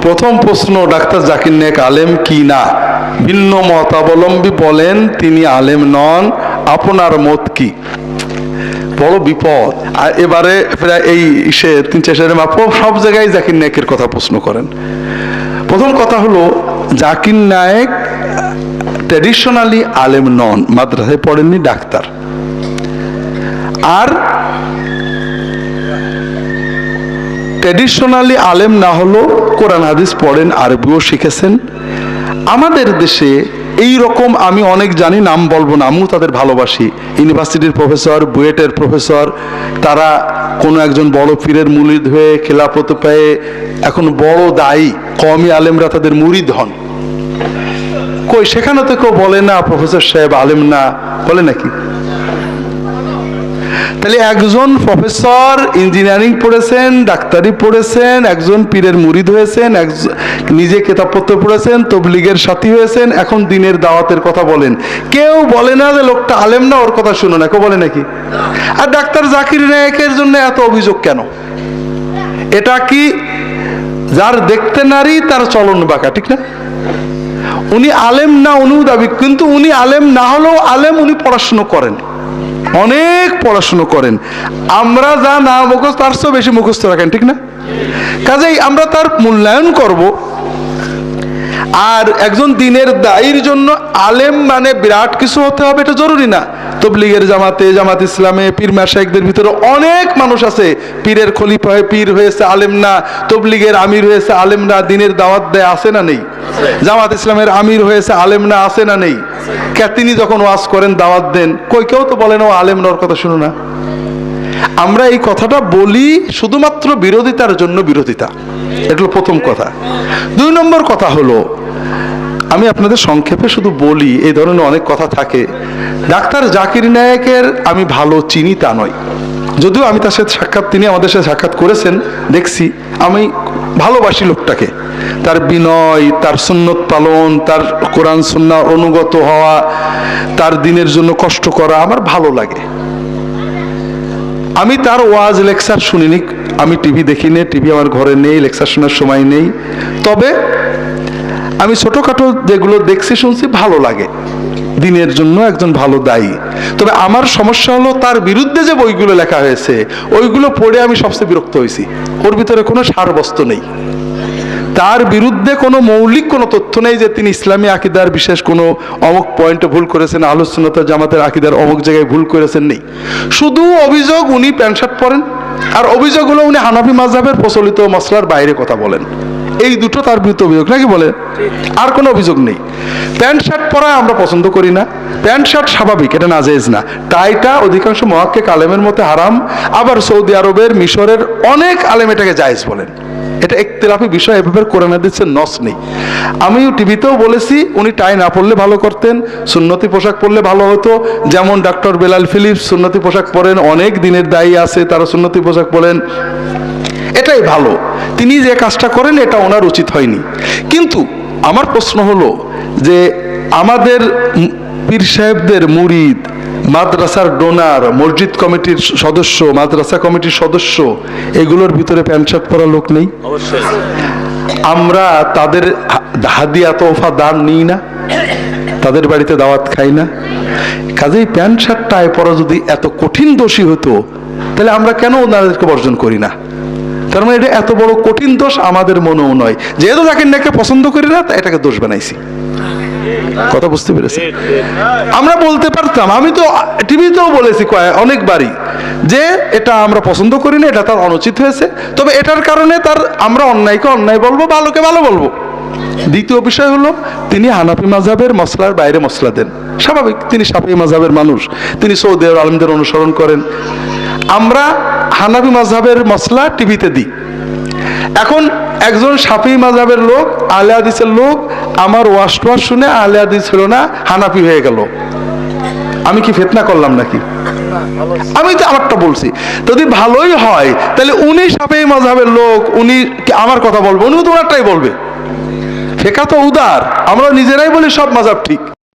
প্রথম প্রশ্ন, ডাক্তার জাকির নায়েক আলেম কি না? ভিন্ন মতাবলম্বী বলেন তিনি আলেম নন, আপনার মত কি? বড় বিপদ। আর এবারে প্রায় এই 3-4 মাপ সব জায়গায় জাকির নায়েকের কথা প্রশ্ন করেন। প্রথম কথা হলো, জাকির নায়েক ট্র্যাডিশনালি আলেম নন, মাদ্রাসায় পড়েননি, ডাক্তার। আর ট্র্যাডিশনালি আলেম না হলো কোরআন হাদিস পড়েন, আরবিও শিখেছেন। আমাদের দেশে এই রকম আমি অনেক জানি, নাম বলবো না, আমিও তাদের ভালোবাসি। ইউনিভার্সিটির প্রফেসর, বুয়েটের প্রফেসর, তারা কোনো একজন বড় পীরের মুরিদ হয়ে খেলাফত পেয়ে এখন বড় দায়ী, কওমি আলেমরা তাদের মুরিদ হন। কই সেখানে তো কেউ বলে না প্রফেসর সাহেব আলেম না, বলে নাকি? তাহলে একজন প্রফেসর ইঞ্জিনিয়ারিং পড়েছেন, ডাক্তারি পড়েছেন, একজন পীরের মুরিদ হয়েছেন, নিজে কিতাবপত্র পড়েছেন, তবলিগের সাথী হয়েছেন, এখন দিনের দাওয়াতের কথা বলেন। কেউ বলে না যে লোকটা আলেম না, ওর কথা শুনো না, কেউ বলে নাকি? আর ডাক্তার জাকির নায়েকের জন্য এত অভিযোগ কেন? এটা কি যার দেখতে নারী তার চলন বাঁকা, ঠিক না? উনি আলেম না, উনিও দাবি, কিন্তু উনি আলেম না হলেও আলেম, উনি পড়াশুনো করেন, অনেক পড়াশুনো করেন। আমরা যা না মুখস্থ তার চেয়েও বেশি মুখস্থ রাখেন, ঠিক না? কাজেই আমরা তার মূল্যায়ন করব। আর একজন দিনের দায়ীর জন্য আলেম মানে বিরাট কিছু হতে হবে এটা জরুরি না। তবলিগের জামাতে, জামাত ইসলামে পীর মাশায়েখদের ভিতরে অনেক মানুষ আছে, পীরের খলিফা হয়ে পীর হয়েছে, আলেম না। তবলিগের আমির হয়েছে, আলেম না, দিনের দাওয়াত দেয়, আছে না নেই? জামাত ইসলামের আমির হয়েছে, আলেম না, আছে না নেই? তিনি যখন ওয়াজ করেন, দাওয়াত দেন, কই কেউ তো বলেন ও আলেম না, ওর কথা শুনো না। আমরা এই কথাটা বলি শুধুমাত্র বিরোধিতার জন্য বিরোধিতা, এটা হলো প্রথম কথা। 2 নম্বর কথা হলো, আমি আপনাদের সংক্ষেপে শুধু বলি, এই ধরনের অনেক কথা থাকে। ডাক্তার জাকির নায়েকের আমি ভালো চিনি তা নয়, যদিও আমি তার সাথে সাক্ষাৎ, তিনি আমাদের সাথে সাক্ষাৎ করেছেন, দেখছি। আমি ভালোবাসি লোকটাকে, তার বিনয়, তার সুন্নত পালন, তার কোরআন সুন্নাহ অনুগত হওয়া, তার দিনের জন্য কষ্ট করা আমার ভালো লাগে। আমি তার ওয়াজ লেকচার শুনিনি, আমি টিভি দেখি না, টিভি আমার ঘরে নেই, লেকচার শোনার সময় নেই। তবে আমি ছোটখাটো যেগুলো দেখছি শুনছি ভালো লাগে, দিনের জন্য একজন ভালো দায়ী। তবে আমার সমস্যা হলো তার বিরুদ্ধে যে বইগুলো লেখা হয়েছে ওইগুলো পড়ে আমি সবচেয়ে বিরক্ত হয়েছি। ওর ভিতরে কোনো সারবস্তু নেই, তার বিরুদ্ধে কোনো মৌলিক কোনো তথ্য নেই যে তিনি ইসলামী আকীদার বিশেষ কোনো অমুক পয়েন্টে ভুল করেছেন, আহলুস সুন্নাত ওয়াল জামাতের আকীদার অমুক জায়গায় ভুল করেছেন, নেই। শুধু অভিযোগ উনি প্যান্ট শার্ট পরেন, আর অভিযোগ হলো উনি হানাফি মাযহাবের প্রচলিত মসলার বাইরে কথা বলেন। এই দুটো তার বিরুদ্ধে অভিযোগ, নাকি বলে? আর কোনো অভিযোগ নেই। প্যান্ট শার্ট পরা আমরা পছন্দ করি না, প্যান্ট শার্ট স্বাভাবিক, এটা নাজায়েজ না। টাইটা অধিকাংশ মুহাক্কিক আলেমের মতে হারাম, আবার সৌদি আরবের, মিশরের অনেক আলেম এটাকে জায়েজ বলেন। এটা ইখতিলাফি বিষয়, এভাবে কোরআন হাদিসের নস নেই। আমিও টিভিতেও বলেছি উনি টাই না পরলে ভালো করতেন, সুন্নতি পোশাক পরলে ভালো হতো। যেমন ডক্টর বেলাল ফিলিপস সুন্নতি পোশাক পরেন, অনেক দিনের দায়ী আছে তারা সুন্নতি পোশাক পরেন, এটাই ভালো। তিনি যে কাজটা করেন এটা ওনার উচিত হয়নি। কিন্তু আমার প্রশ্ন হলো যে আমাদের পীর সাহেবদের মুরিদ, মাদ্রাসার ডোনার, মসজিদ কমিটির সদস্য, মাদ্রাসা কমিটির সদস্য, এগুলোর ভিতরে প্যান্ট শার্ট পরা লোক নেই? আমরা তাদের হাদিয়া তোফা দান নিই না, তাদের বাড়িতে দাওয়াত খাই না। কাজেই প্যান্ট শার্ট টাই পরা যদি এত কঠিন দোষী হতো তাহলে আমরা কেন ওনাদেরকে বর্জন করি না? তার মানে এটা এত বড় কঠিন দোষ আমাদের মনেও নয়। যেহেতু জাকির নায়েককে পছন্দ করি না, তাই এটাকে দোষ বানাইছি। কথা বুঝতে পেরেছি? আমরা বলতে পারতাম, আমি তো টিভিতেও বলেছি অনেকবারই যে এটা আমরা পছন্দ করি না, এটা তার অনুচিত হয়েছে। তবে এটার কারণে তার আমরা অন্যায়কে অন্যায় বলবো, ভালোকে ভালো বলবো। দ্বিতীয় বিষয় হলো তিনি হানাফি মাযহাবের মসলার বাইরে মসলা দেন, স্বাভাবিক। তিনি শাফিঈ মাযহাবের মানুষ, তিনি সৌদি আলেমদের অনুসরণ করেন। আমরা হানাফি মাযহাবের মসলা টিভিতে দিই। এখন একজন শাফিঈ মাযহাবের লোক, আহলে হাদিসের লোক, আমার ওয়াজ টোয়াজ শুনে আহলে হাদিস ছিল না, হানাফি হয়ে গেল। আমি কি ফিতনা করলাম নাকি? আমি তো আমারটা বলছি। যদি ভালোই হয় তাহলে উনি শাফিঈ মাযহাবের লোক, উনি আমার কথা বলবে, উনিও তো ওনারটাই বলবে। ফিকহ তো উদার, আমরা নিজেরাই বলি সব মাযহাব ঠিক।